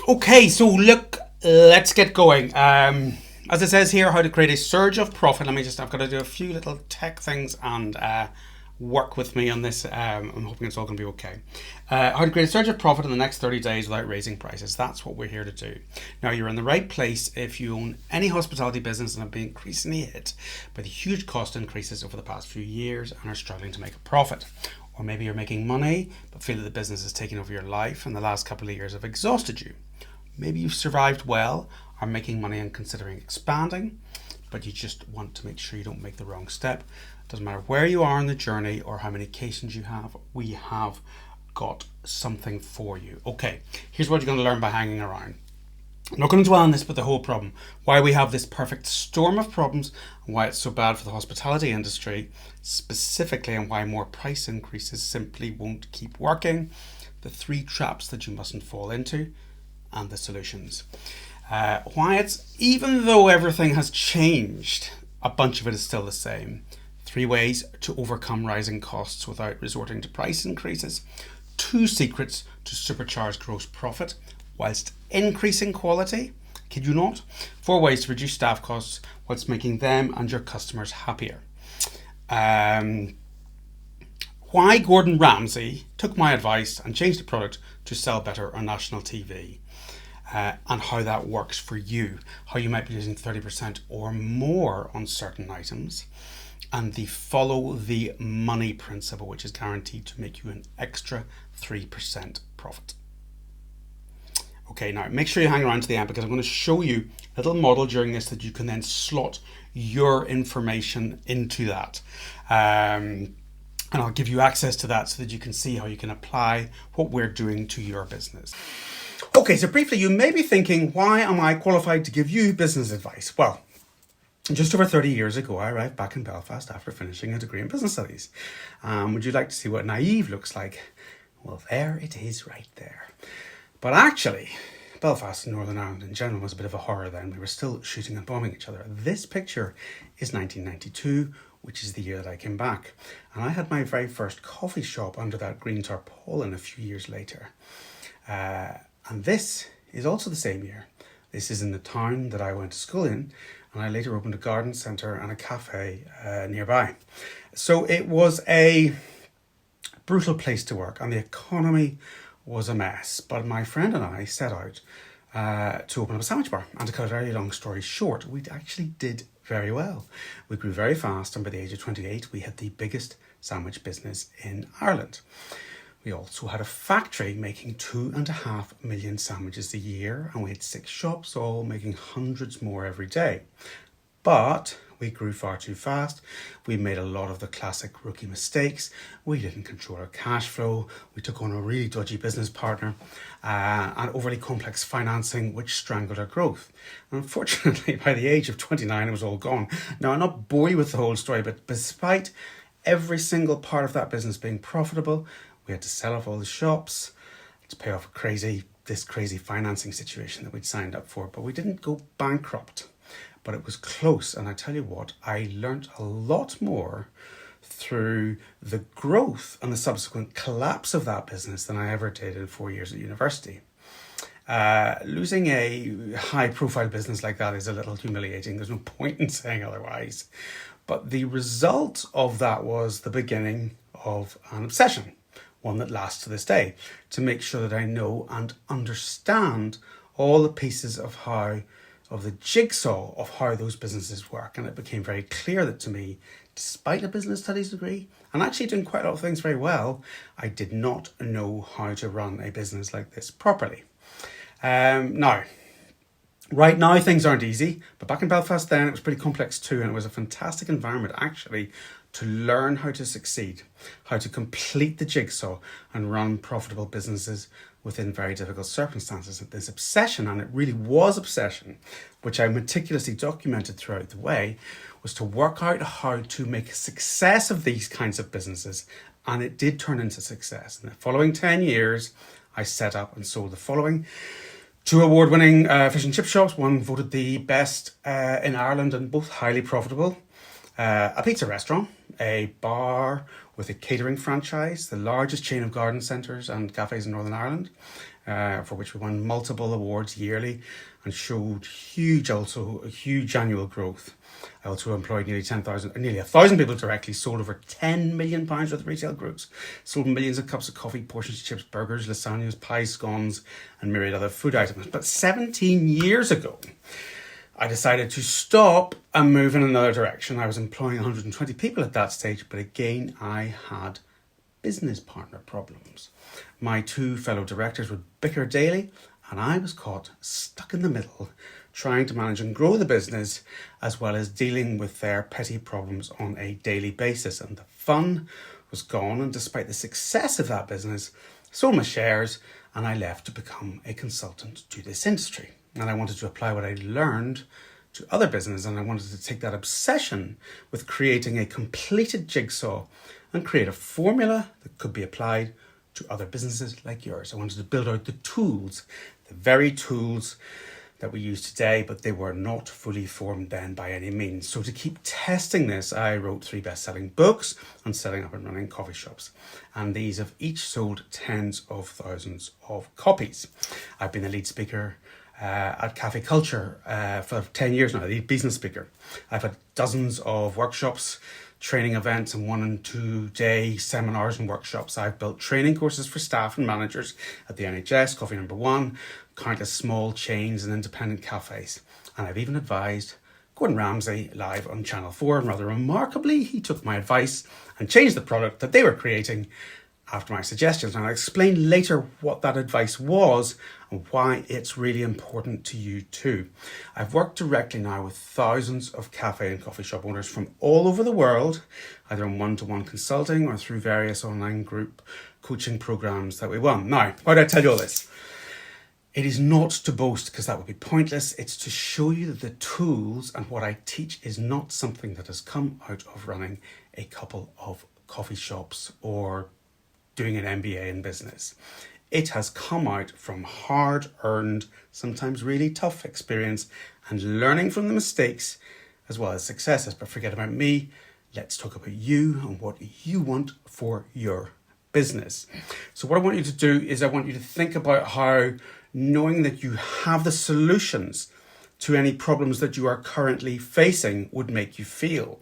Okay, so look, let's get going. As it says here, how to create a surge of profit. I've got to do a few little tech things and work with me on this. I'm hoping it's all going to be okay. How to create a surge of profit in the next 30 days without raising prices. That's what we're here to do. Now, you're in the right place if you own any hospitality business and have been increasingly hit by the huge cost increases over the past few years and are struggling to make a profit. Or maybe you're making money but feel that the business is taking over your life and the last couple of years have exhausted you. Maybe you've survived well, are making money and considering expanding, but you just want to make sure you don't make the wrong step. Doesn't matter where you are in the journey or how many cases you have, we have got something for you. Okay, here's what you're going to learn by hanging around. I'm not going to dwell on this, but the whole problem, why we have this perfect storm of problems and why it's so bad for the hospitality industry specifically, and why more price increases simply won't keep working, the 3 traps that you mustn't fall into, and the solutions. Why it's, even though everything has changed, a bunch of it is still the same. 3 ways to overcome rising costs without resorting to price increases. 2 secrets to supercharge gross profit whilst increasing quality. Kid you not. 4 ways to reduce staff costs whilst making them and your customers happier. Why Gordon Ramsay took my advice and changed the product to sell better on national TV. And how that works for you, how you might be losing 30% or more on certain items, and the follow the money principle, which is guaranteed to make you an extra 3% profit. Okay, now make sure you hang around to the end, because I'm going to show you a little model during this that you can then slot your information into that. And I'll give you access to that so that you can see how you can apply what we're doing to your business. Okay, so briefly, you may be thinking, why am I qualified to give you business advice? Well, just over 30 years ago, I arrived back in Belfast after finishing a degree in business studies. Would you like to see what naive looks like? Well, there it is right there. But actually, Belfast and Northern Ireland in general was a bit of a horror then. We were still shooting and bombing each other. This picture is 1992, which is the year that I came back. And I had my very first coffee shop under that green tarpaulin a few years later. And this is also the same year. This is in the town that I went to school in, and I later opened a garden centre and a cafe nearby. So it was a brutal place to work, and the economy was a mess. But my friend and I set out to open up a sandwich bar. And to cut a very long story short, we actually did very well. We grew very fast, and by the age of 28, we had the biggest sandwich business in Ireland. We also had a factory making 2.5 million sandwiches a year, and we had 6 shops, all making hundreds more every day. But we grew far too fast. We made a lot of the classic rookie mistakes. We didn't control our cash flow. We took on a really dodgy business partner and overly complex financing, which strangled our growth. And unfortunately, by the age of 29, it was all gone. Now, I'm not bore you with the whole story, but despite every single part of that business being profitable, we had to sell off all the shops to pay off this crazy financing situation that we'd signed up for. But we didn't go bankrupt, but it was close. And I tell you what, I learned a lot more through the growth and the subsequent collapse of that business than I ever did in 4 years at university. Losing a high profile business like that is a little humiliating. There's no point in saying otherwise. But the result of that was the beginning of an obsession, one that lasts to this day, to make sure that I know and understand all the pieces of the jigsaw of how those businesses work. And it became very clear that to me, despite a business studies degree and actually doing quite a lot of things very well, I did not know how to run a business like this properly. Right now things aren't easy, but back in Belfast then it was pretty complex too, and it was a fantastic environment actually to learn how to succeed, how to complete the jigsaw and run profitable businesses within very difficult circumstances. This obsession, and it really was obsession, which I meticulously documented throughout the way, was to work out how to make a success of these kinds of businesses, and it did turn into success. In the following 10 years, I set up and sold the following: 2 award-winning fish and chip shops, one voted the best in Ireland and both highly profitable, a pizza restaurant, a bar with a catering franchise, the largest chain of garden centres and cafes in Northern Ireland, for which we won multiple awards yearly and showed huge annual growth. I also employed nearly 1,000 people directly, sold over £10 million worth of retail goods, sold millions of cups of coffee, portions of chips, burgers, lasagnas, pies, scones, and myriad other food items. But 17 years ago, I decided to stop and move in another direction. I was employing 120 people at that stage, but again, I had business partner problems. My two fellow directors would bicker daily, and I was caught stuck in the middle, trying to manage and grow the business, as well as dealing with their petty problems on a daily basis. And the fun was gone, and despite the success of that business, I sold my shares and I left to become a consultant to this industry. And I wanted to apply what I learned to other business, and I wanted to take that obsession with creating a completed jigsaw and create a formula that could be applied to other businesses like yours. I wanted to build out the tools, the very tools that we use today, but they were not fully formed then by any means. So to keep testing this, I wrote 3 best-selling books on setting up and running coffee shops. And these have each sold tens of thousands of copies. I've been a lead speaker at Cafe Culture for 10 years now, the business speaker. I've had dozens of workshops, training events, and 1 and 2 day seminars and workshops. I've built training courses for staff and managers at the NHS, Coffee Number One, countless small chains and independent cafes. And I've even advised Gordon Ramsay live on Channel 4. And rather remarkably, he took my advice and changed the product that they were creating after my suggestions. And I'll explain later what that advice was and why it's really important to you too. I've worked directly now with thousands of cafe and coffee shop owners from all over the world, either in one-to-one consulting or through various online group coaching programs that we run. Now, why do I tell you all this? It is not to boast, because that would be pointless. It's to show you that the tools and what I teach is not something that has come out of running a couple of coffee shops or doing an MBA in business. It has come out from hard-earned, sometimes really tough experience and learning from the mistakes as well as successes. But forget about me. Let's talk about you and what you want for your business. So what I want you to do is I want you to think about how knowing that you have the solutions to any problems that you are currently facing would make you feel.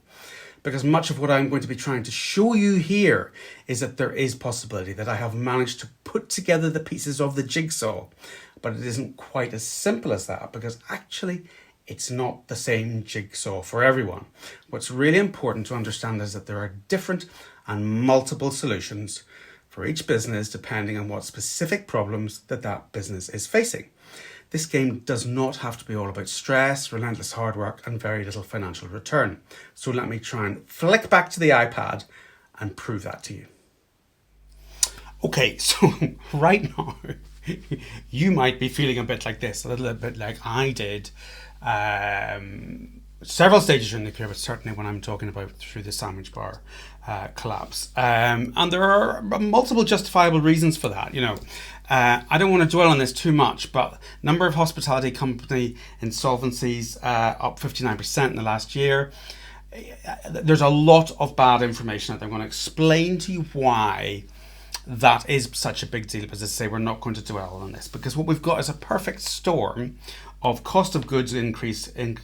Because much of what I'm going to be trying to show you here is that there is possibility, that I have managed to put together the pieces of the jigsaw, but it isn't quite as simple as that, because actually it's not the same jigsaw for everyone. What's really important to understand is that there are different and multiple solutions for each business depending on what specific problems that business is facing. This game does not have to be all about stress, relentless hard work, and very little financial return. So let me try and flick back to the iPad and prove that to you. Okay, so right now, you might be feeling a bit like this, a little bit like I did several stages during the career, but certainly when I'm talking about through the sandwich bar collapse. And there are multiple justifiable reasons for that, I don't want to dwell on this too much, but number of hospitality company insolvencies up 59% in the last year. There's a lot of bad information out there. I'm going to explain to you why that is such a big deal. As I say, we're not going to dwell on this, because what we've got is a perfect storm of cost of goods increase, in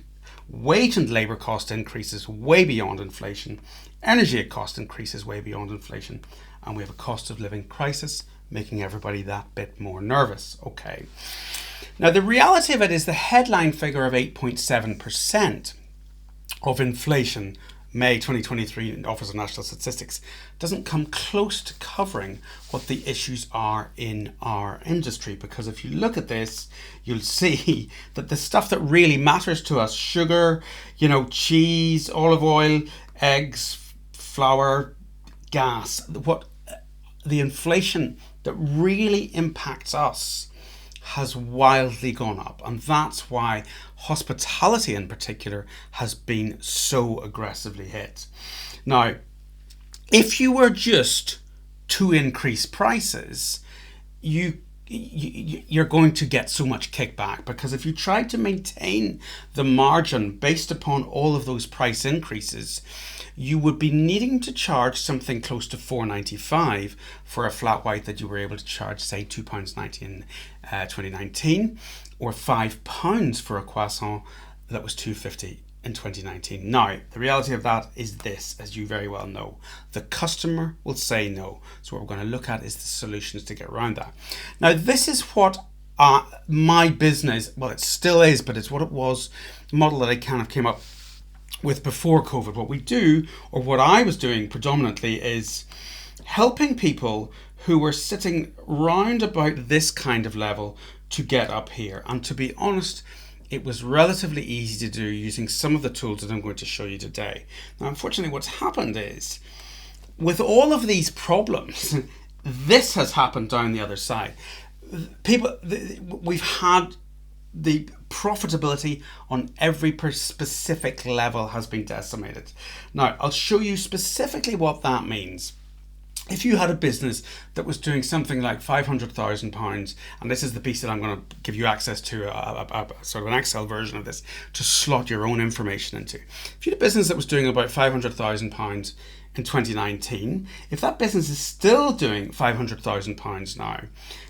wage and labour cost increases way beyond inflation, energy cost increases way beyond inflation, and we have a cost of living crisis making everybody that bit more nervous. Okay. Now, the reality of it is the headline figure of 8.7% of inflation, May 2023, Office of National Statistics, doesn't come close to covering what the issues are in our industry. Because if you look at this, you'll see that the stuff that really matters to us, sugar, cheese, olive oil, eggs, flour, gas, what the inflation that really impacts us has wildly gone up. And that's why hospitality in particular has been so aggressively hit. Now, if you were just to increase prices, you're going to get so much kickback, because if you try to maintain the margin based upon all of those price increases, you would be needing to charge something close to £4.95 for a flat white that you were able to charge, say, £2.90 in 2019, or £5 for a croissant that was £2.50 in 2019. Now, the reality of that is this, as you very well know: the customer will say no. So what we're going to look at is the solutions to get around that. Now, this is what my business, well, it still is, but it's what it was, the model that I kind of came up with before COVID. What we do, or what I was doing predominantly, is helping people who were sitting round about this kind of level to get up here. And to be honest, it was relatively easy to do using some of the tools that I'm going to show you today. Now, unfortunately, what's happened is, with all of these problems, this has happened down the other side. We've had the profitability on every specific level has been decimated. Now, I'll show you specifically what that means. If you had a business that was doing something like £500,000, and this is the piece that I'm going to give you access to, a sort of an Excel version of this, to slot your own information into. If you had a business that was doing about £500,000 in 2019, if that business is still doing £500,000 now,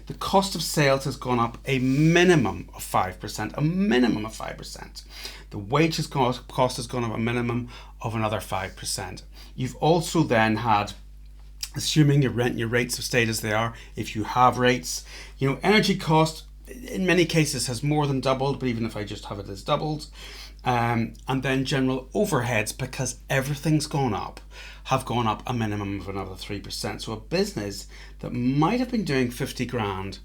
the cost of sales has gone up a minimum of 5%, a minimum of 5%. The wages cost has gone up a minimum of another 5%. You've also then had, assuming your rent and your rates have stayed as they are, if you have rates, energy cost in many cases has more than doubled, but even if I just have it as doubled. And then general overheads, because everything's gone up, have gone up a minimum of another 3%. So a business that might have been doing 50 grand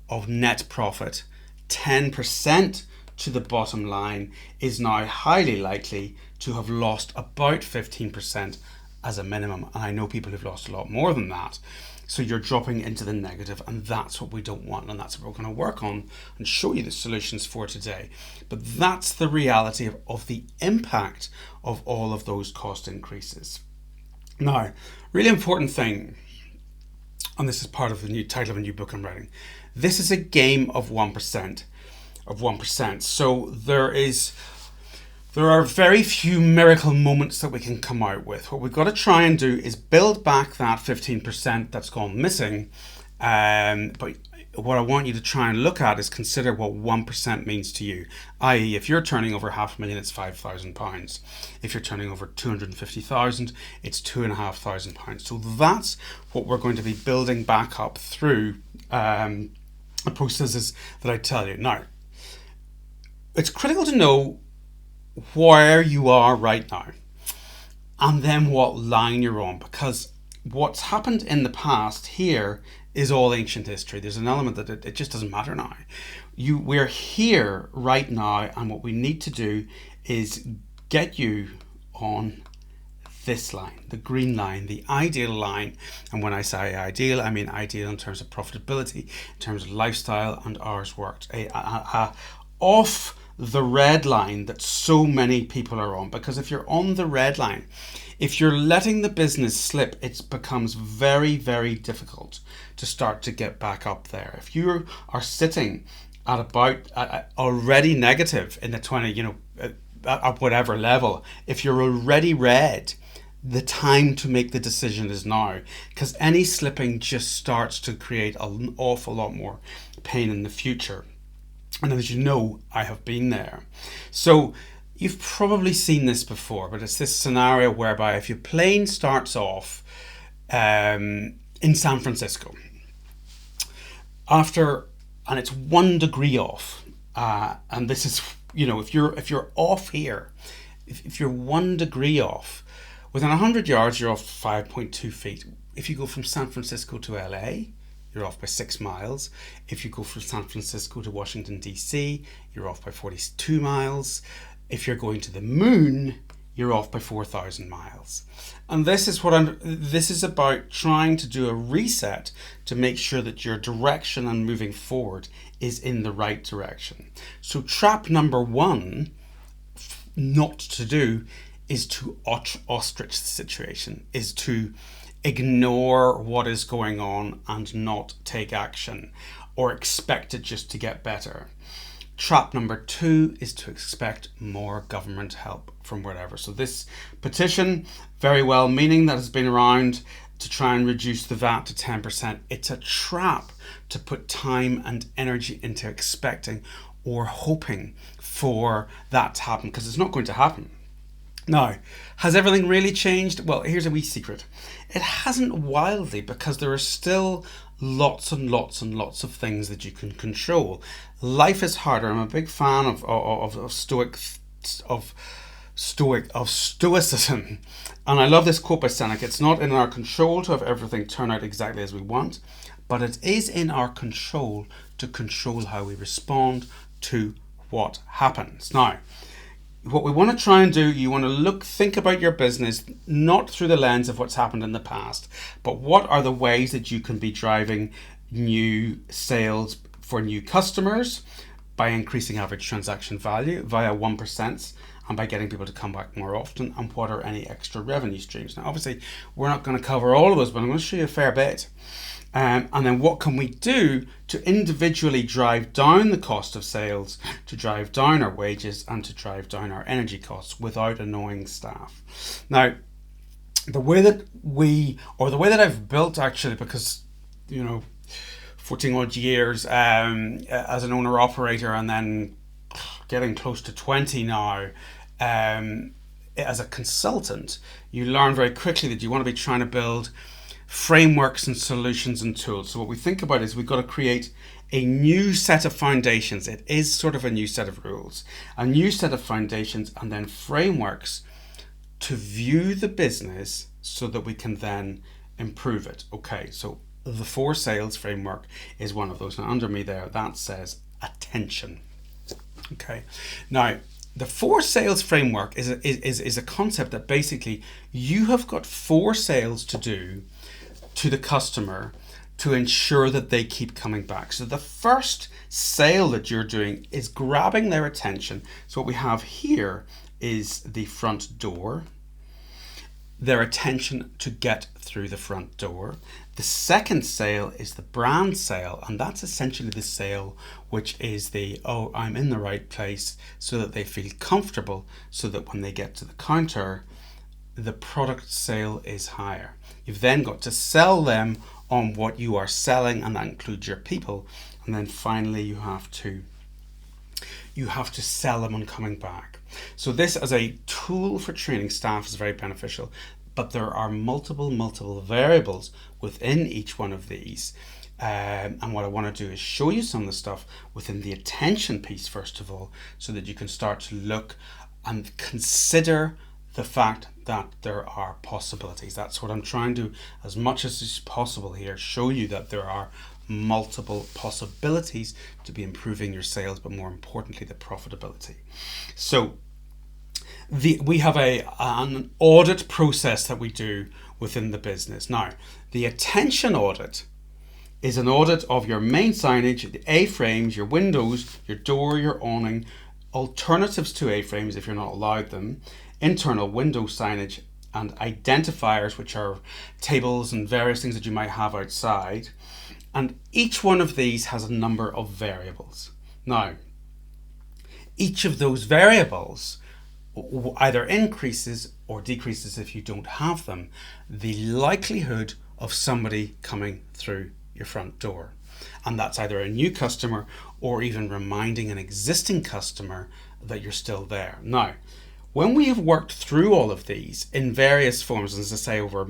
of net profit, 10% to the bottom line, is now highly likely to have lost about 15% as a minimum. And I know people who've lost a lot more than that. So you're dropping into the negative, and that's what we don't want, and that's what we're going to work on and show you the solutions for today. But that's the reality of the impact of all of those cost increases. Now, really important thing, and this is part of the new title of a new book I'm writing, this is a game of 1%. So there are very few miracle moments that we can come out with. What we've got to try and do is build back that 15% that's gone missing. But what I want you to try and look at is consider what 1% means to you. I.e., if you're turning over £500,000, it's £5,000. If you're turning over 250,000, it's £2,500. So that's what we're going to be building back up through the processes that I tell you. Now, it's critical to know where you are right now and then what line you're on, because what's happened in the past here is all ancient history. There's an element that it just doesn't matter now. We're here right now, and what we need to do is get you on this line, the green line, the ideal line. And when I say ideal, I mean ideal in terms of profitability, in terms of lifestyle and hours worked. Off the red line that so many people are on. Because if you're on the red line, if you're letting the business slip, it becomes very, very difficult to start to get back up there. If you are sitting at about already negative in the 20, at whatever level, if you're already red, the time to make the decision is now, because any slipping just starts to create an awful lot more pain in the future. And as you know, I have been there. So you've probably seen this before, but it's this scenario whereby if your plane starts off in San Francisco, and it's 1 degree off, and this is, if you're off here, if you're 1 degree off, within 100 yards, you're off 5.2 feet. If you go from San Francisco to LA, you're off by 6 miles. If you go from San Francisco to Washington, D.C., you're off by 42 miles. If you're going to the moon, you're off by 4,000 miles. And this is about trying to do a reset to make sure that your direction and moving forward is in the right direction. So trap number 1, not to do, is to ostrich the situation, is to ignore what is going on and not take action. or expect it just to get better. Trap number 2 is to expect more government help from wherever. So this petition, very well meaning, that has been around to try and reduce the VAT to 10%. It's a trap to put time and energy into expecting or hoping for that to happen, because it's not going to happen. Now, has everything really changed? Well, here's a wee secret. It hasn't wildly, because there are still lots and lots and lots of things that you can control. Life is harder. I'm a big fan of stoicism, and I love this quote by Seneca. It's not in our control to have everything turn out exactly as we want, but it is in our control to control how we respond to what happens. Now, what we want to try and do, you want to think about your business not through the lens of what's happened in the past, but what are the ways that you can be driving new sales for new customers by increasing average transaction value via 1% and by getting people to come back more often, and what are any extra revenue streams. Now, obviously, we're not going to cover all of those, but I'm going to show you a fair bit. And then what can we do to individually drive down the cost of sales, to drive down our wages, and to drive down our energy costs without annoying staff. Now, the way that I've built, actually, because, 14 odd years as an owner operator, and then getting close to 20 now as a consultant, you learn very quickly that you want to be trying to build frameworks and solutions and tools. So what we think about is we've got to create a new set of foundations. It is sort of a new set of rules, a new set of foundations, and then frameworks to view the business so that we can then improve it. Okay, so the 4 sales framework is one of those. Now, under me there, that says attention. Okay, now the 4 sales framework is a concept that basically you have got 4 sales to do to the customer to ensure that they keep coming back. So the first sale that you're doing is grabbing their attention. So what we have here is the front door, their attention to get through the front door. The second sale is the brand sale, and that's essentially the sale which is I'm in the right place, so that they feel comfortable, so that when they get to the counter, the product sale is higher. You've then got to sell them on what you are selling, and that includes your people. And then finally, you have to sell them on coming back. So this as a tool for training staff is very beneficial, but there are multiple variables within each one of these. And what I want to do is show you some of the stuff within the attention piece, first of all, so that you can start to look and consider the fact that there are possibilities. That's what I'm trying to, as much as is possible here, show you that there are multiple possibilities to be improving your sales, but more importantly, the profitability. So we have an audit process that we do within the business. Now, the attention audit is an audit of your main signage, the A-frames, your windows, your door, your awning, alternatives to A-frames if you're not allowed them, internal window signage, and identifiers, which are tables and various things that you might have outside. And each one of these has a number of variables. Now, each of those variables either increases or decreases, if you don't have them, the likelihood of somebody coming through your front door. And that's either a new customer or even reminding an existing customer that you're still there. Now, when we have worked through all of these in various forms, as I say, over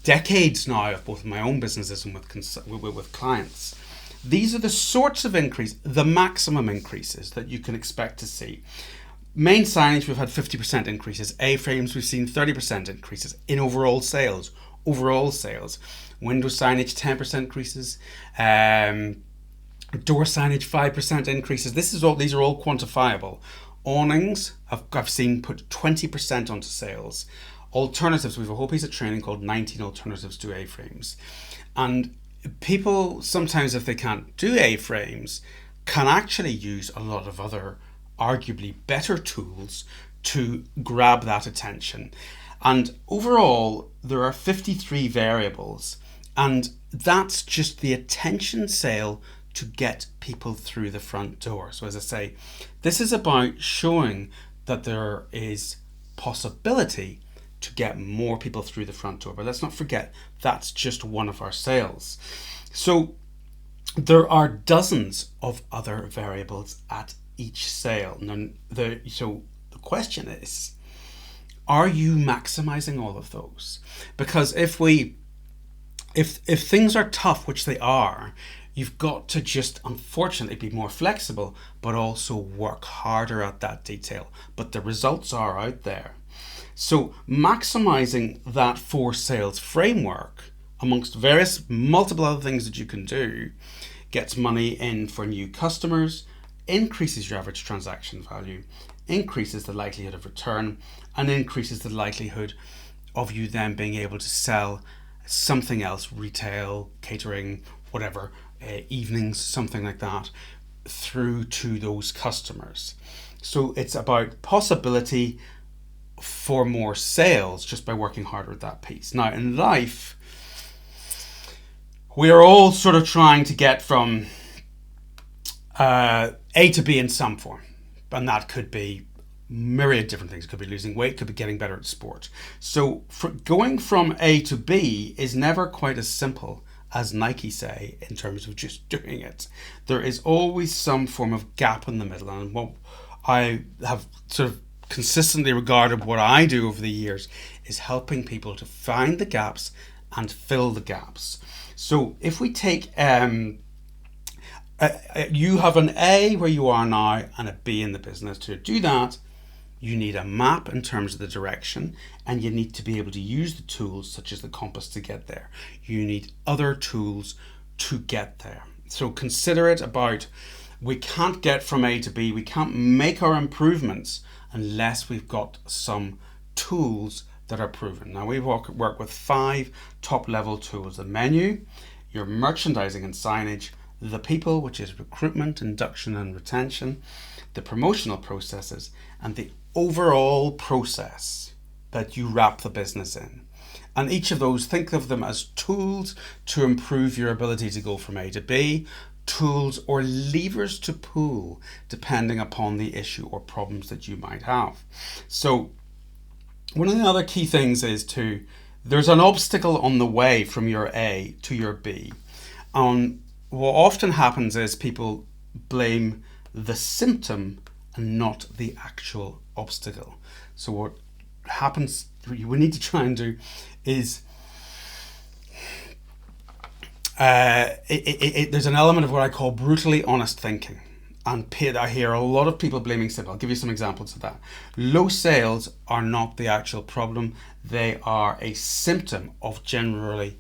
decades now of both my own businesses and with clients, these are the sorts of the maximum increases that you can expect to see. Main signage, we've had 50% increases. A-frames, we've seen 30% increases in overall sales. Window signage, 10% increases. Door signage, 5% increases. These are all quantifiable. Awnings, I've seen put 20% onto sales. Alternatives, we have a whole piece of training called 19 alternatives to A-frames. And people, sometimes if they can't do A-frames, can actually use a lot of other arguably better tools to grab that attention. And overall, there are 53 variables And that's just the attention sale to get people through the front door. So as I say, this is about showing that there is possibility to get more people through the front door. But let's not forget, that's just one of our sales. So there are dozens of other variables at each sale. So the question is, are you maximizing all of those? Because if things are tough, which they are, you've got to just unfortunately be more flexible, but also work harder at that detail. But the results are out there. So maximizing that 4 sales framework amongst various multiple other things that you can do gets money in for new customers, increases your average transaction value, increases the likelihood of return, and increases the likelihood of you then being able to sell something else, retail, catering, whatever, evenings, something like that, through to those customers. So it's about possibility for more sales just by working harder at that piece. Now, in life, we are all sort of trying to get from A to B in some form. And that could be myriad different things. It could be losing weight, could be getting better at sport. So going from A to B is never quite as simple as Nike say in terms of just doing it. There is always some form of gap in the middle. And what I have sort of consistently regarded what I do over the years is helping people to find the gaps and fill the gaps. So if we take you have an A where you are now and a B in the business. To do that, you need a map in terms of the direction, and you need to be able to use the tools such as the compass to get there. You need other tools to get there. So consider it about, we can't get from A to B, we can't make our improvements unless we've got some tools that are proven. Now we work with 5 top level tools: the menu, your merchandising and signage, the people, which is recruitment, induction and retention, the promotional processes, and the overall process that you wrap the business in. And each of those, think of them as tools to improve your ability to go from A to B, tools or levers to pull depending upon the issue or problems that you might have. So one of the other key things is there's an obstacle on the way from your A to your B. What often happens is people blame the symptom and not the actual obstacle. So what happens, we need to try and do is there's an element of what I call brutally honest thinking. And I hear a lot of people blaming symptom. I'll give you some examples of that. Low sales are not the actual problem. They are a symptom of generally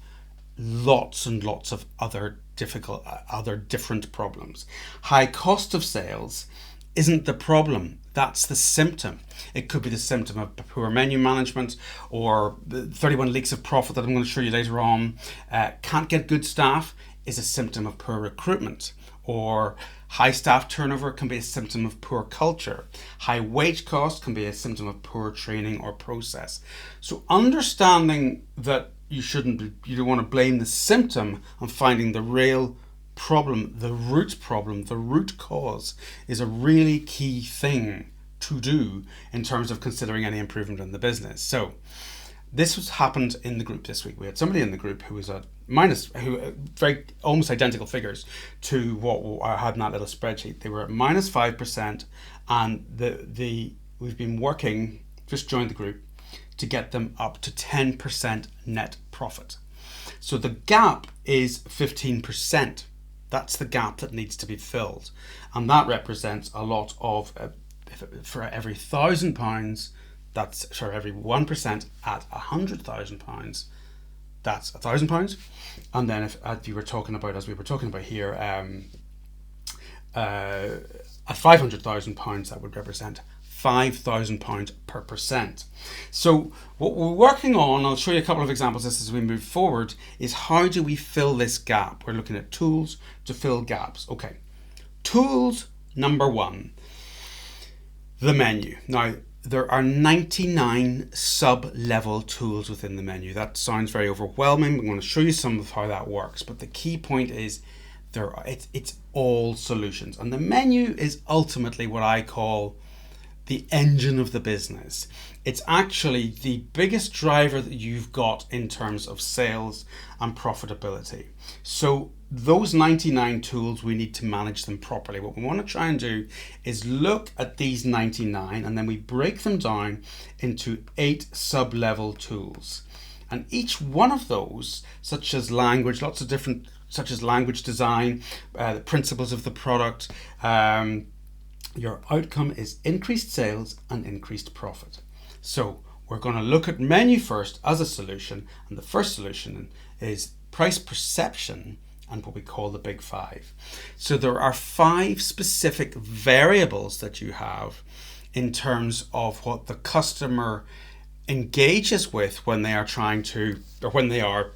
lots and lots of other different problems. High cost of sales isn't the problem. That's the symptom. It could be the symptom of poor menu management or 31 leaks of profit that I'm going to show you later on. Can't get good staff is a symptom of poor recruitment, or high staff turnover can be a symptom of poor culture. High wage costs can be a symptom of poor training or process. So understanding that you don't want to blame the symptom and finding the real problem, the root cause is a really key thing to do in terms of considering any improvement in the business. So this happened in the group this week. We had somebody in the group who was very almost identical figures to what I had in that little spreadsheet. They were at -5%, and we've been working, just joined the group, to get them up to 10% net profit. So the gap is 15%. That's the gap that needs to be filled. And that represents a lot of, for every £1,000, that's for every 1% at £100,000, that's £1,000. And then if you were talking about, as we were talking about here, at £500,000, that would represent £5,000 per percent. So what we're working on, I'll show you a couple of examples of this as we move forward, is how do we fill this gap? We're looking at tools to fill gaps. Okay, tools number 1, the menu. Now, there are 99 sub-level tools within the menu. That sounds very overwhelming. I'm going to show you some of how that works. But the key point is it's all solutions. And the menu is ultimately what I call the engine of the business. It's actually the biggest driver that you've got in terms of sales and profitability. So those 99 tools, we need to manage them properly. What we want to try and do is look at these 99 and then we break them down into 8 sub-level tools. And each one of those, such as language, lots of different, such as language design, the principles of the product, your outcome is increased sales and increased profit. So we're going to look at menu first as a solution, and the first solution is price perception and what we call the big 5. So there are 5 specific variables that you have in terms of what the customer engages with when they are trying to, or when they are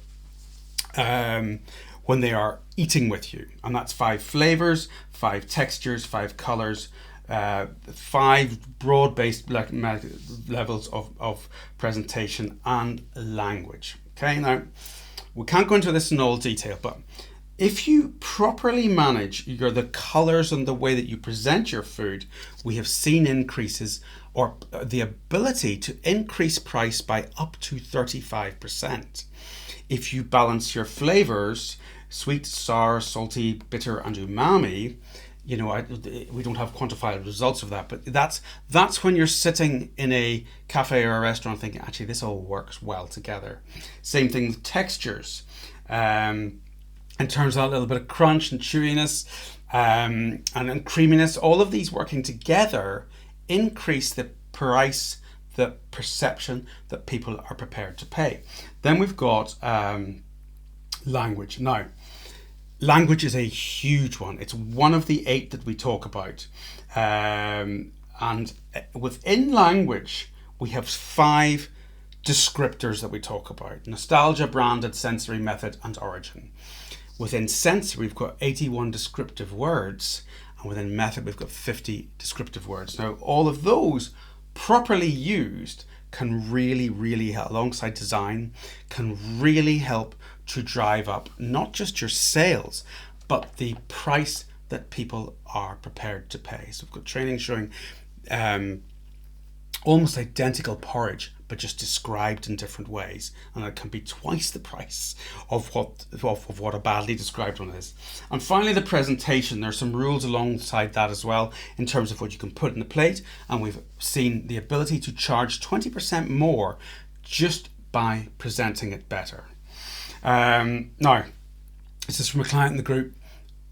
eating with you. And that's 5 flavors, 5 textures, 5 colors, 5 broad-based levels of presentation and language. Okay, now we can't go into this in all detail, but if you properly manage the colors and the way that you present your food, we have seen increases or the ability to increase price by up to 35%. If you balance your flavors, sweet, sour, salty, bitter, and umami, we don't have quantifiable results of that, but that's when you're sitting in a cafe or a restaurant thinking, actually, this all works well together. Same thing with textures. In terms of a little bit of crunch and chewiness and creaminess, all of these working together increase the price, the perception that people are prepared to pay. Then we've got language. Now, language is a huge one. It's one of the 8 that we talk about. And within language, we have 5 descriptors that we talk about: nostalgia, branded, sensory, method, and origin. Within sensory, we've got 81 descriptive words, and within method, we've got 50 descriptive words. Now, all of those properly used can really help, alongside design, can really help to drive up not just your sales, but the price that people are prepared to pay. So we've got training showing almost identical porridge, but just described in different ways, and it can be twice the price of what a badly described one is. And finally, the presentation. There's some rules alongside that as well in terms of what you can put in the plate, and we've seen the ability to charge 20% more just by presenting it better. Now, this is from a client in the group.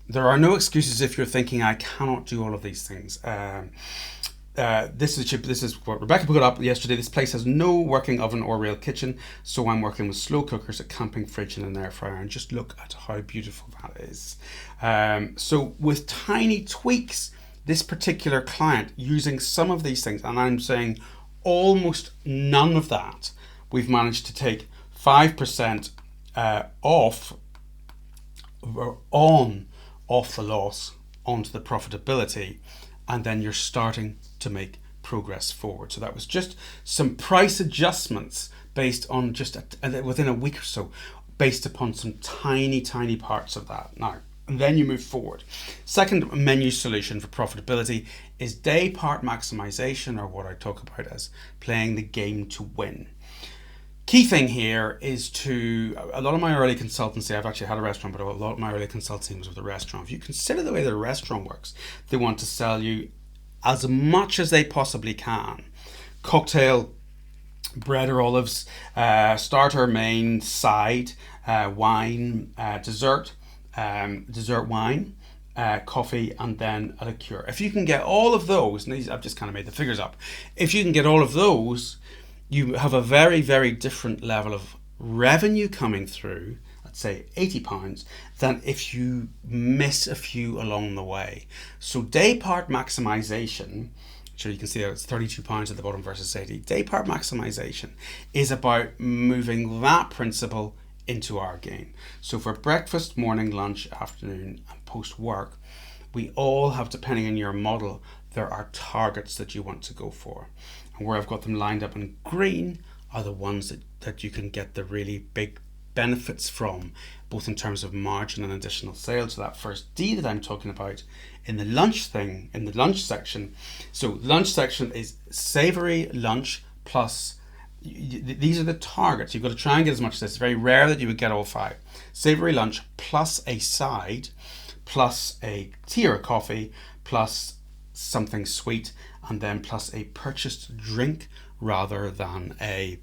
There are no excuses if you're thinking, I cannot do all of these things. This is what Rebecca put up yesterday. This place has no working oven or real kitchen, so I'm working with slow cookers, a camping fridge, and an air fryer. And just look at how beautiful that is. So with tiny tweaks, this particular client using some of these things, and I'm saying almost none of that, we've managed to take 5% off the loss onto the profitability, and then you're starting to make progress forward. So that was just some price adjustments based on just within a week or so, based upon some tiny parts of that. Now, and then you move forward. Second menu solution for profitability is day part maximization, or what I talk about as playing the game to win. Key thing here is a lot of my early consultancy, I've actually had a restaurant, but a lot of my early consulting was with a restaurant. If you consider the way that a restaurant works, they want to sell you as much as they possibly can. Cocktail, bread or olives, starter, main, side, wine, dessert, dessert wine, coffee, and then a liqueur. If you can get all of those, and these, I've just kind of made the figures up, if you can get all of those, you have a very different level of revenue coming through, let's say £80, than if you miss a few along the way. So day part maximization, so you can see that it's £32 at the bottom versus 80. Day part maximization is about moving that principle into our game. So for breakfast, morning, lunch, afternoon, and post work, we all have, depending on your model, there are targets that you want to go for. And where I've got them lined up in green are the ones that you can get the really big benefits from, both in terms of margin and additional sales. So that first D that I'm talking about in the lunch section. So lunch section is savory lunch plus, these are the targets. You've got to try and get as much as this. It's very rare that you would get all 5. Savory lunch plus a side, plus a tea or a coffee, plus something sweet, and then plus a purchased drink rather than a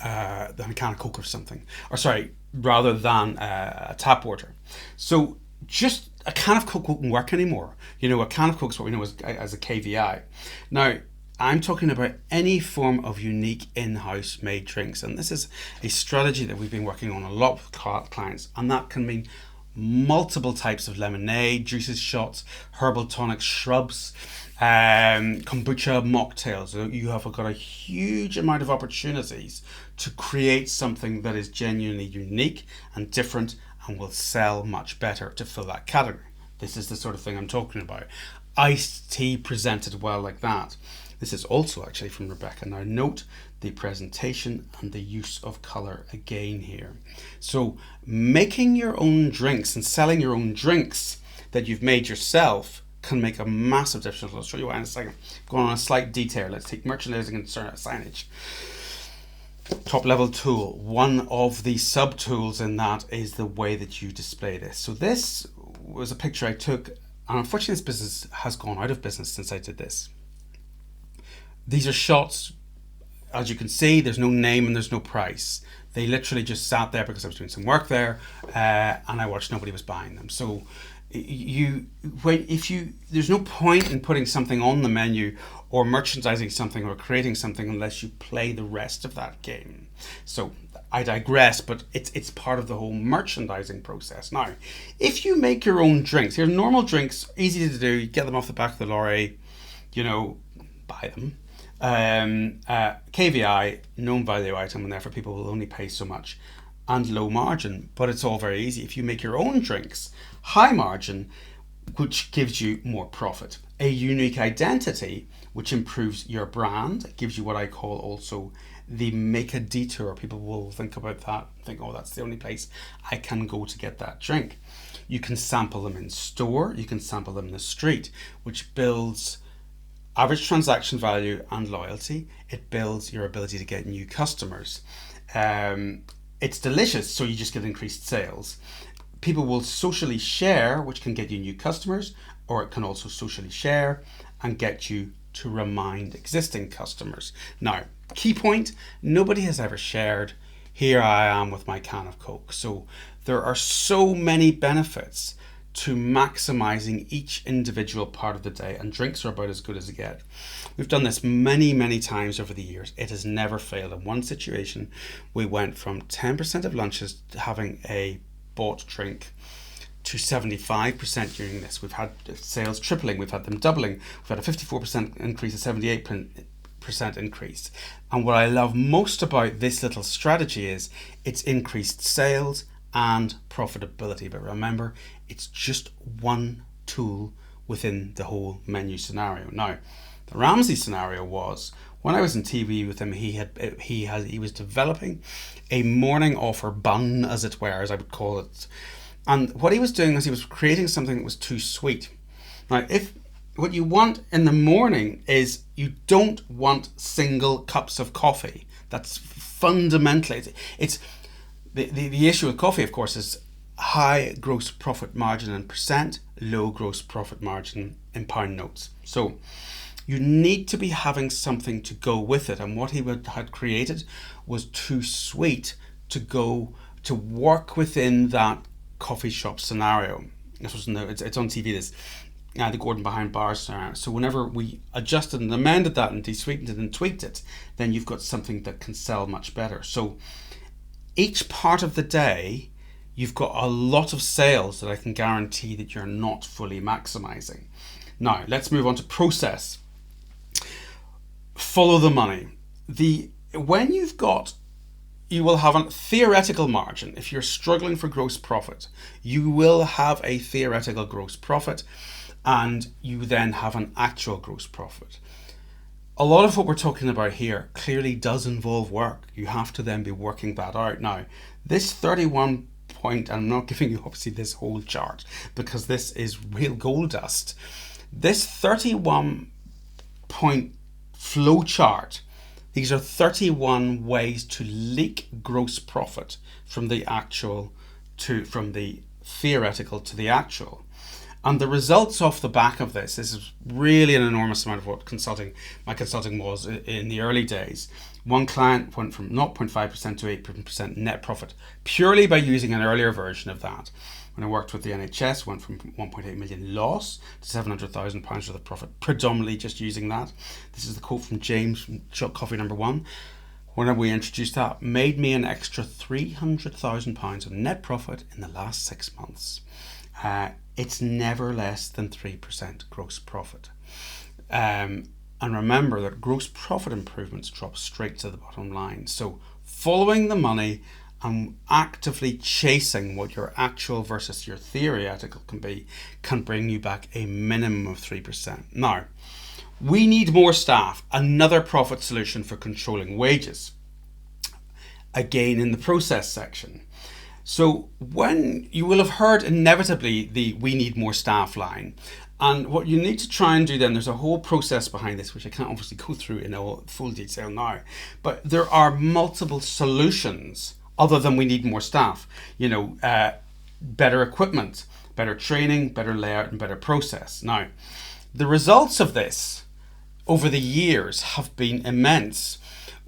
can of Coke or something. Or sorry, rather than a tap water. So just a can of Coke won't work anymore. A can of Coke is what we know as a KVI. Now, I'm talking about any form of unique in-house made drinks. And this is a strategy that we've been working on a lot with clients. And that can mean multiple types of lemonade, juices, shots, herbal tonics, shrubs, kombucha, mocktails. So you have got a huge amount of opportunities to create something that is genuinely unique and different and will sell much better to fill that category. This is the sort of thing I'm talking about. Iced tea presented well like that. This is also actually from Rebecca. Now note the presentation and the use of colour again here. So making your own drinks and selling your own drinks that you've made yourself can make a massive difference. I'll show you why in a second. Going on a slight detail, let's take merchandising and signage. Top level tool. One of the sub tools in that is the way that you display this. So this was a picture I took, and unfortunately this business has gone out of business since I did this. These are shots. As you can see, there's no name and there's no price. They literally just sat there because I was doing some work there, and I watched nobody was buying them. So there's no point in putting something on the menu or merchandising something or creating something unless you play the rest of that game. So I digress, but it's part of the whole merchandising process. Now, if you make your own drinks, here's normal drinks, easy to do. You get them off the back of the lorry, buy them. KVI, known value item, and therefore people will only pay so much, and low margin, but it's all very easy. If you make your own drinks, high margin, which gives you more profit. A unique identity, which improves your brand. It gives you what I call also the make a detour. People will think about that, think, oh, that's the only place I can go to get that drink. You can sample them in store, you can sample them in the street, which builds average transaction value and loyalty. It builds your ability to get new customers. It's delicious, so you just get increased sales. People will socially share, which can get you new customers, or it can also socially share and get you to remind existing customers. Now, key point, nobody has ever shared. Here I am with my can of Coke. So there are so many benefits to maximizing each individual part of the day, and drinks are about as good as it gets. We've done this many times over the years. It has never failed. In one situation, we went from 10% of lunches having a bought drink to 75% during this. We've had sales tripling, we've had them doubling, we've had a 54% increase, a 78% increase. And what I love most about this little strategy is it's increased sales and profitability. But remember, it's just one tool within the whole menu scenario. Now, the Ramsay scenario was when I was in TV with him, he was developing a morning offer bun, as it were, as I would call it. And what he was doing was he was creating something that was too sweet. Now, if what you want in the morning is you don't want single cups of coffee. That's fundamentally it's the issue with coffee, of course, is high gross profit margin in percent, low gross profit margin in pound notes. So you need to be having something to go with it. And what he had created was too sweet to go to work within that coffee shop scenario. This was it's on TV, this the Gordon behind bars scenario. So whenever we adjusted and amended that and desweetened it and tweaked it, then you've got something that can sell much better. So each part of the day, you've got a lot of sales that I can guarantee that you're not fully maximizing. Now, let's move on to process. Follow the money. When you've got, you will have a theoretical margin. If you're struggling for gross profit, you will have a theoretical gross profit, and you then have an actual gross profit. a lot of what we're talking about here clearly does involve work. You have to then be working that out. Now, this 31 point, and I'm not giving you obviously this whole chart because this is real gold dust. This 31 point flow chart, these are 31 ways to leak gross profit from the theoretical to the actual. And the results off the back of this is really an enormous amount of what my consulting was in the early days. One client went from 0.5% to 8% net profit purely by using an earlier version of that. When I worked with the NHS, went from 1.8 million loss to £700,000 worth of profit, predominantly just using that. This is the quote from James from Shot Coffee number 1. When we introduced that, made me an extra £300,000 of net profit in the last 6 months. It's never less than 3% gross profit. And remember that gross profit improvements drop straight to the bottom line. So following the money and actively chasing what your actual versus your theoretical can bring you back a minimum of 3%. Now, we need more staff, another profit solution for controlling wages. Again, in the process section. So when you will have heard inevitably the "we need more staff" line, and what you need to try and do then, there's a whole process behind this which I can't obviously go through in all full detail now, but there are multiple solutions other than we need more staff. Better equipment, better training, better layout, and better process. Now, the results of this over the years have been immense.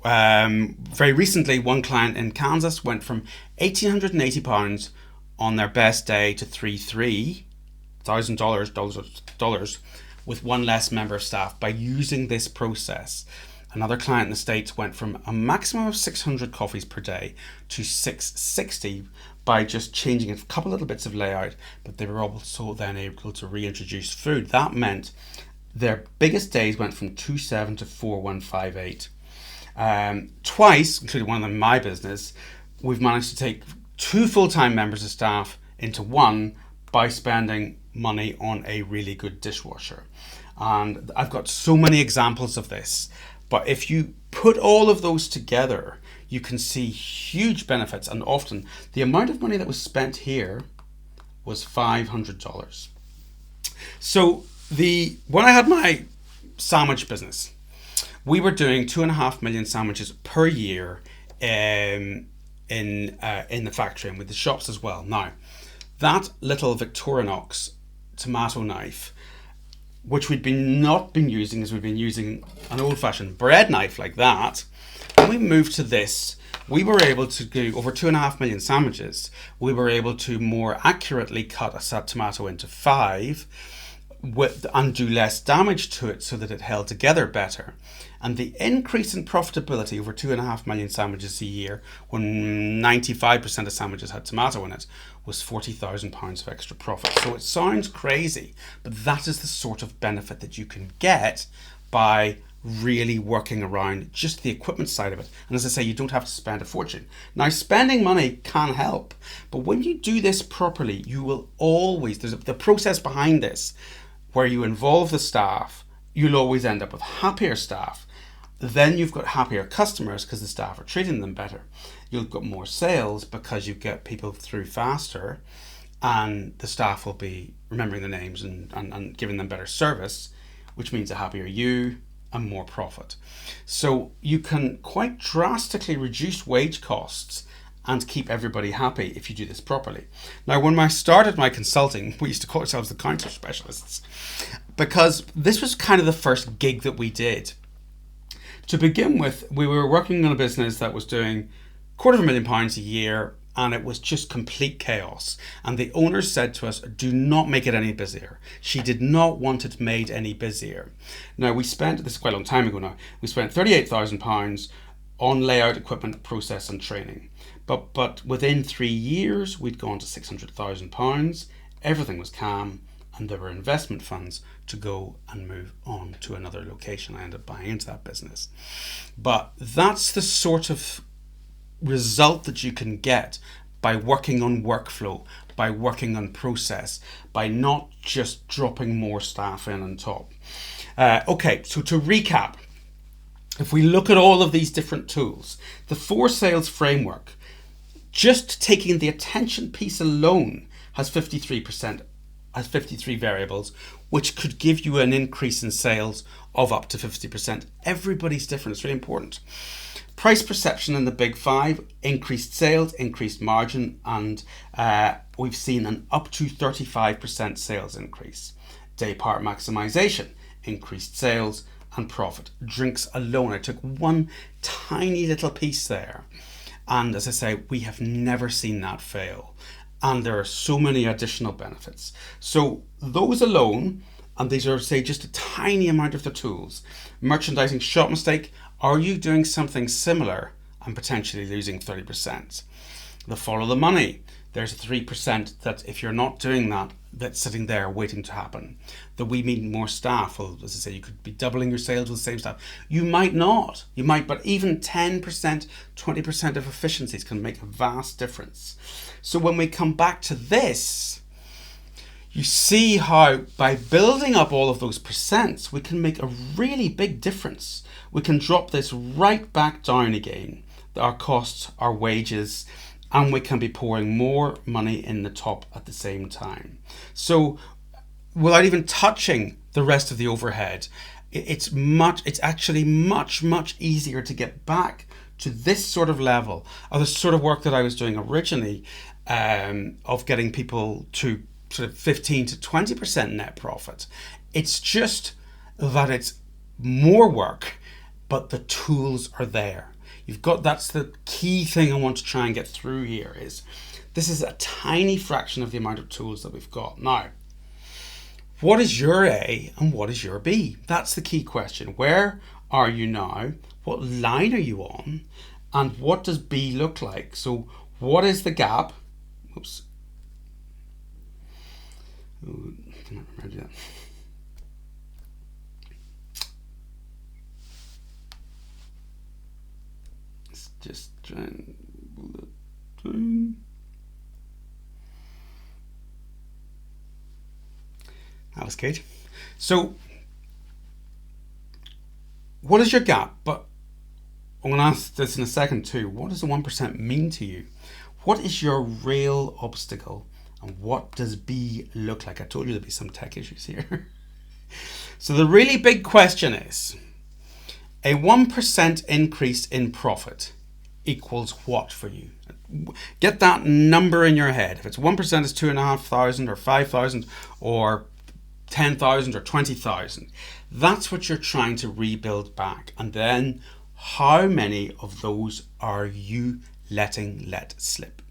Very recently, one client in Kansas went from £1,880 on their best day to $3,000 with one less member of staff by using this process. Another client in the States went from a maximum of 600 coffees per day to 660 by just changing a couple little bits of layout, but they were also then able to reintroduce food. That meant their biggest days went from 2.7 to 4.158. Twice, including one of them in my business, we've managed to take 2 full-time members of staff into 1 by spending money on a really good dishwasher. And I've got so many examples of this, but if you put all of those together, you can see huge benefits. And often the amount of money that was spent here was $500. So when I had my sandwich business, we were doing 2.5 million sandwiches per year in the factory and with the shops as well. Now, that little Victorinox tomato knife, which we'd not been using, as we've been using an old-fashioned bread knife like that, when we moved to this, we were able to do over 2.5 million sandwiches. We were able to more accurately cut a tomato into 5 and do less damage to it so that it held together better. And the increase in profitability over 2.5 million sandwiches a year, when 95% of sandwiches had tomato in it, was £40,000 of extra profit. So it sounds crazy, but that is the sort of benefit that you can get by really working around just the equipment side of it. And as I say, you don't have to spend a fortune. Now, spending money can help, but when you do this properly, you will always, the process behind this, where you involve the staff, you'll always end up with happier staff. Then you've got happier customers because the staff are treating them better. You'll get more sales because you get people through faster, and the staff will be remembering the names and giving them better service, which means a happier you and more profit. So you can quite drastically reduce wage costs and keep everybody happy if you do this properly. Now, when I started my consulting, we used to call ourselves the counter specialists, because this was kind of the first gig that we did. To begin with, we were working on a business that was doing £250,000 a year, and it was just complete chaos. And the owner said to us, do not make it any busier. She did not want it made any busier. Now, this is quite a long time ago now, we spent £38,000 on layout, equipment, process and training. But within 3 years, we'd gone to £600,000. Everything was calm, and there were investment funds to go and move on to another location. I ended up buying into that business. But that's the sort of result that you can get by working on workflow, by working on process, by not just dropping more staff in on top. Okay, so to recap, if we look at all of these different tools, the 4 sales framework, just taking the attention piece alone, has 53%, has 53 variables, which could give you an increase in sales of up to 50%. Everybody's different. It's really important. Price perception in the big 5, increased sales, increased margin, and we've seen an up to 35% sales increase. Day part maximization, increased sales and profit. Drinks alone, I took one tiny little piece there, and as I say, we have never seen that fail, and there are so many additional benefits. So those alone, and these are, say, just a tiny amount of the tools. Merchandising shop mistake, are you doing something similar and potentially losing 30%? The follow the money, there's a 3% that if you're not doing that, that's sitting there waiting to happen. The we need more staff, well, as I say, you could be doubling your sales with the same staff. You might not, you might, but even 10%, 20% of efficiencies can make a vast difference. So when we come back to this, you see how by building up all of those percents, we can make a really big difference. We can drop this right back down again, our costs, our wages, and we can be pouring more money in the top at the same time. So without even touching the rest of the overhead, it's actually much easier to get back to this sort of level, or the sort of work that I was doing originally, of getting people to sort of 15 to 20% net profit. It's just that it's more work, but the tools are there. That's the key thing I want to try and get through here, is this is a tiny fraction of the amount of tools that we've got. Now, what is your A and what is your B? That's the key question. Where are you now? What line are you on? And what does B look like? So what is the gap? Oops. Ooh, I can't remember that. Just try and pull it through. That was good. So, what is your gap? But I'm going to ask this in a second too. What does the 1% mean to you? What is your real obstacle? And what does B look like? I told you there'd be some tech issues here. So the really big question is, a 1% increase in profit equals what for you? Get that number in your head. If it's 1%, it's 2,500 or 5,000 or 10,000 or 20,000. That's what you're trying to rebuild back. And then how many of those are you let slip?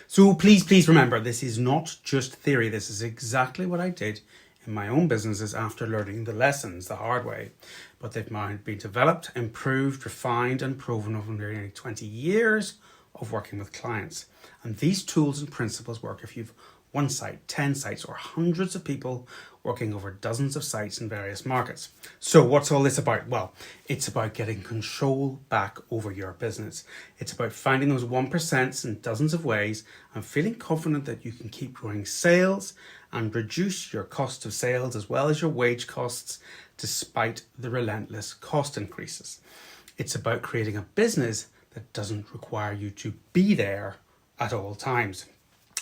So please remember, this is not just theory. This is exactly what I did in my own businesses after learning the lessons the hard way. But they've now been developed, improved, refined, and proven over nearly 20 years of working with clients. And these tools and principles work if you've 1 site, 10 sites, or hundreds of people working over dozens of sites in various markets. So what's all this about? Well, it's about getting control back over your business. It's about finding those 1% in dozens of ways and feeling confident that you can keep growing sales and reduce your cost of sales as well as your wage costs despite the relentless cost increases. It's about creating a business that doesn't require you to be there at all times.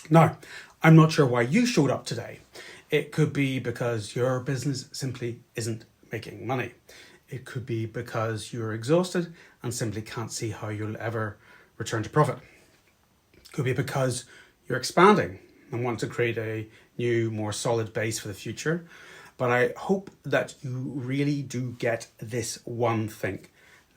Now, I'm not sure why you showed up today. It could be because your business simply isn't making money. It could be because you're exhausted and simply can't see how you'll ever return to profit. It could be because you're expanding and want to create a new, more solid base for the future. But I hope that you really do get this one thing.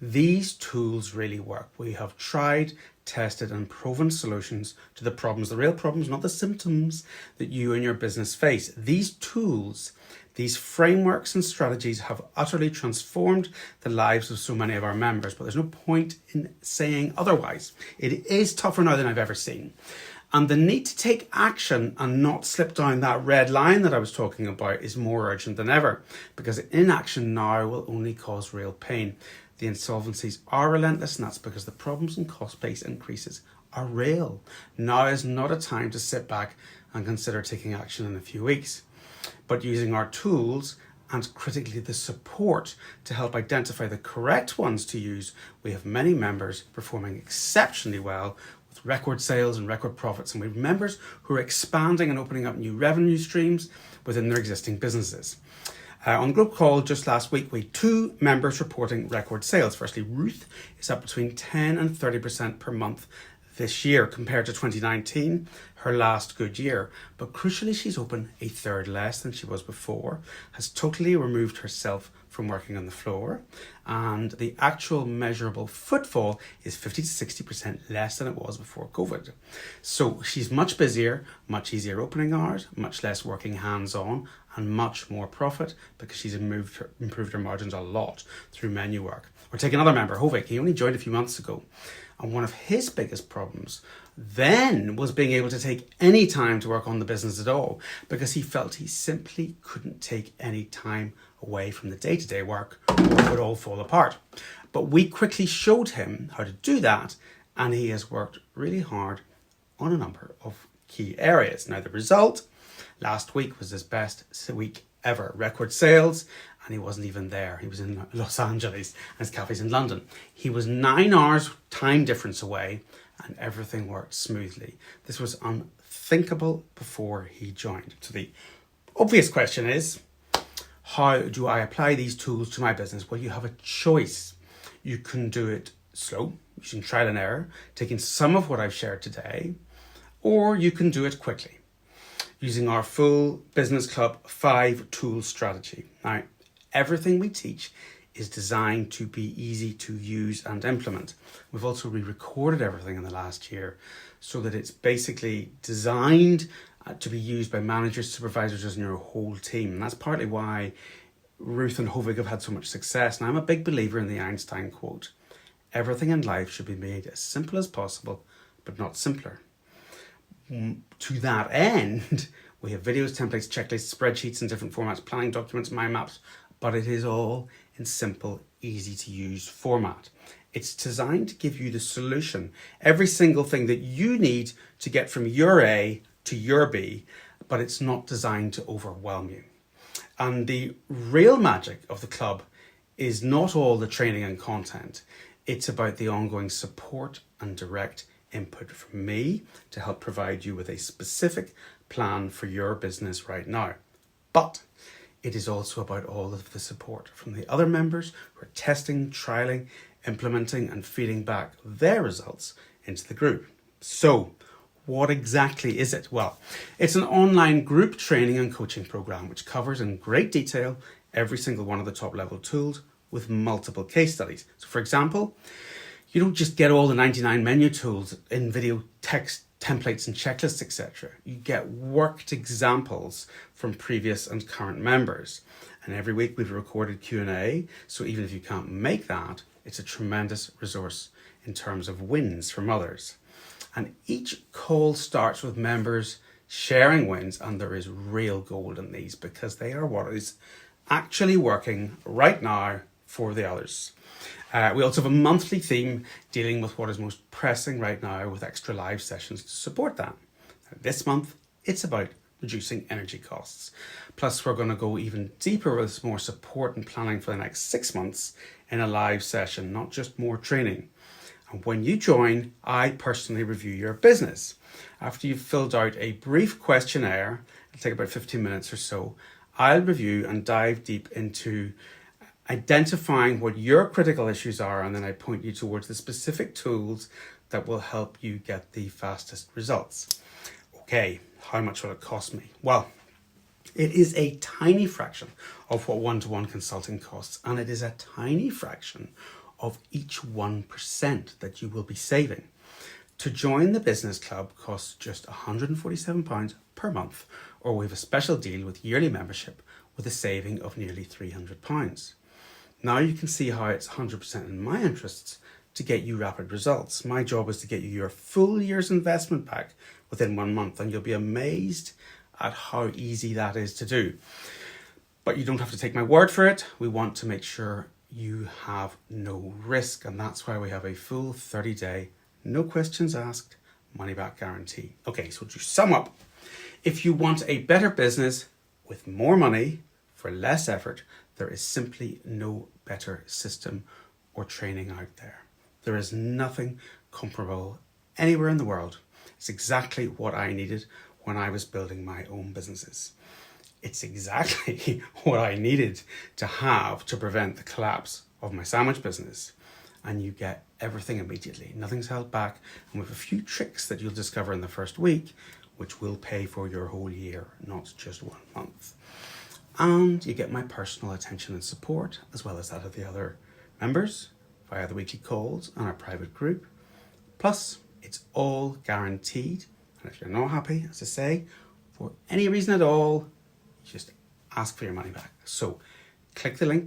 These tools really work. We have tried, tested, and proven solutions to the problems, the real problems, not the symptoms that you and your business face. These tools, these frameworks and strategies have utterly transformed the lives of so many of our members, but there's no point in saying otherwise. It is tougher now than I've ever seen. And the need to take action and not slip down that red line that I was talking about is more urgent than ever, because inaction now will only cause real pain. The insolvencies are relentless, and that's because the problems and cost base increases are real. Now is not a time to sit back and consider taking action in a few weeks, but using our tools and critically the support to help identify the correct ones to use, we have many members performing exceptionally well with record sales and record profits, and we have members who are expanding and opening up new revenue streams within their existing businesses. On the group call just last week, we had 2 members reporting record sales. Firstly, Ruth is up between 10 and 30% per month this year compared to 2019, her last good year. But crucially, she's opened a third less than she was before, has totally removed herself from working on the floor, and the actual measurable footfall is 50 to 60% less than it was before COVID. So she's much busier, much easier opening hours, much less working hands-on, and much more profit because she's improved her margins a lot through menu work. Or take another member, Hovig. He only joined a few months ago, and one of his biggest problems then was being able to take any time to work on the business at all, because he felt he simply couldn't take any time away from the day-to-day work or it would all fall apart. But we quickly showed him how to do that, and he has worked really hard on a number of key areas. Now, the result last week was his best week ever. Record sales, and he wasn't even there. He was in Los Angeles and his cafe's in London. He was 9 hours time difference away, and everything worked smoothly. This was unthinkable before he joined. So the obvious question is, how do I apply these tools to my business? Well, you have a choice. You can do it slow, using trial and error, taking some of what I've shared today, or you can do it quickly, using our full Business Club 5-tool strategy. Now, everything we teach is designed to be easy to use and implement. We've also re-recorded everything in the last year so that it's basically designed to be used by managers, supervisors, and your whole team. And that's partly why Ruth and Hovig have had so much success. And I'm a big believer in the Einstein quote: everything in life should be made as simple as possible, but not simpler. To that end, we have videos, templates, checklists, spreadsheets in different formats, planning documents, mind maps, but it is all in simple, easy to use format. It's designed to give you the solution, every single thing that you need to get from your A to your B, but it's not designed to overwhelm you. And the real magic of the club is not all the training and content. It's about the ongoing support and direct input from me to help provide you with a specific plan for your business right now. But it is also about all of the support from the other members who are testing, trialing, implementing, and feeding back their results into the group. So, what exactly is it? Well, it's an online group training and coaching program which covers in great detail every single one of the top level tools with multiple case studies. So, for example, you don't just get all the 99 menu tools in video, text, templates and checklists, etc. You get worked examples from previous and current members. And every week we've recorded Q&A, so even if you can't make that, it's a tremendous resource in terms of wins from others. And each call starts with members sharing wins, and there is real gold in these because they are what is actually working right now for the others. We also have a monthly theme dealing with what is most pressing right now with extra live sessions to support that. This month, it's about reducing energy costs. Plus, we're going to go even deeper with more support and planning for the next 6 months in a live session, not just more training. And when you join, I personally review your business. After you've filled out a brief questionnaire, it'll take about 15 minutes or so, I'll review and dive deep into identifying what your critical issues are, and then I point you towards the specific tools that will help you get the fastest results. Okay, how much will it cost me? Well, it is a tiny fraction of what one-to-one consulting costs, and it is a tiny fraction of each 1% that you will be saving. To join the Business Club costs just £147 per month, or we have a special deal with yearly membership with a saving of nearly £300. Now you can see how it's 100% in my interests to get you rapid results. My job is to get you your full year's investment back within 1 month, and you'll be amazed at how easy that is to do. But you don't have to take my word for it. We want to make sure you have no risk, and that's why we have a full 30-day, no questions asked, money-back guarantee. Okay, so to sum up, if you want a better business with more money, for less effort. There is simply no better system or training out there. There is nothing comparable anywhere in the world. It's exactly what I needed when I was building my own businesses. It's exactly what I needed to have to prevent the collapse of my sandwich business. And you get everything immediately. Nothing's held back. And with a few tricks that you'll discover in the first week, which will pay for your whole year, not just 1 month. And you get my personal attention and support, as well as that of the other members, via the weekly calls and our private group. Plus, it's all guaranteed. And if you're not happy, as I say, for any reason at all, just ask for your money back. So click the link below.